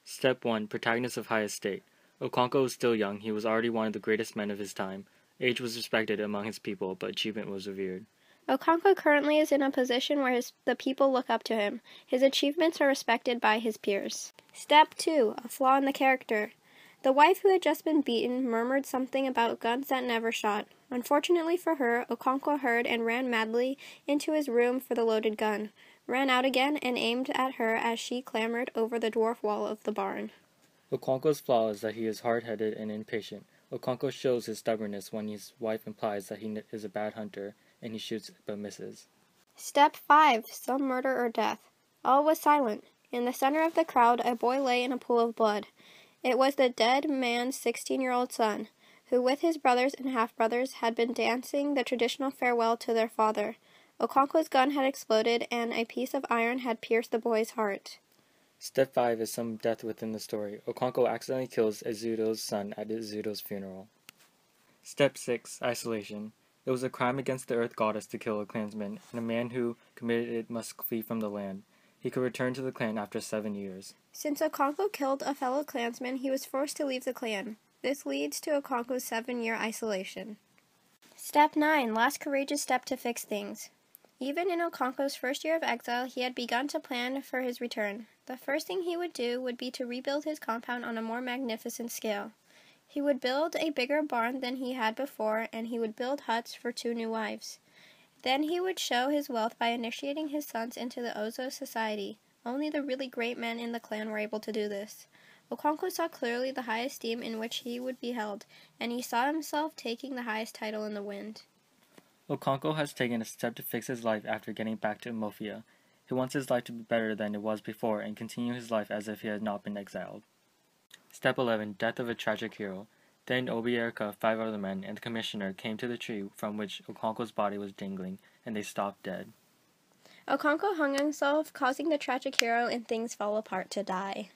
Step 1. Protagonist of High Estate. Okonkwo was still young. He was already one of the greatest men of his time. Age was respected among his people, but achievement was revered. Okonkwo currently is in a position where the people look up to him. His achievements are respected by his peers. Step 2. A flaw in the character. The wife who had just been beaten murmured something about guns that never shot. Unfortunately for her, Okonkwo heard and ran madly into his room for the loaded gun, ran out again, and aimed at her as she clambered over the dwarf wall of the barn. Okonkwo's flaw is that he is hard-headed and impatient. Okonkwo shows his stubbornness when his wife implies that he is a bad hunter, and he shoots but misses. Step 5. Some murder or death. All was silent. In the center of the crowd, a boy lay in a pool of blood. It was the dead man's 16-year-old son, who with his brothers and half-brothers had been dancing the traditional farewell to their father. Okonkwo's gun had exploded, and a piece of iron had pierced the boy's heart. Step 5 is some death within the story. Okonkwo accidentally kills Ezudo's son at Ezudo's funeral. Step 6. Isolation. It was a crime against the earth goddess to kill a clansman, and a man who committed it must flee from the land. He could return to the clan after 7 years. Since Okonkwo killed a fellow clansman, he was forced to leave the clan. This leads to Okonkwo's 7-year isolation. Step 9. Last courageous step to fix things. Even in Okonkwo's first year of exile, he had begun to plan for his return. The first thing he would do would be to rebuild his compound on a more magnificent scale. He would build a bigger barn than he had before, and he would build huts for 2 new wives. Then he would show his wealth by initiating his sons into the Ozo society. Only the really great men in the clan were able to do this. Okonkwo saw clearly the high esteem in which he would be held, and he saw himself taking the highest title in the wind. Okonkwo has taken a step to fix his life after getting back to Umofia. He wants his life to be better than it was before and continue his life as if he had not been exiled. Step 11. Death of a tragic hero. Then Obierika, 5 other men, and the commissioner came to the tree from which Okonkwo's body was dangling, and they stopped dead. Okonkwo hung himself, causing the tragic hero and things fell apart to die.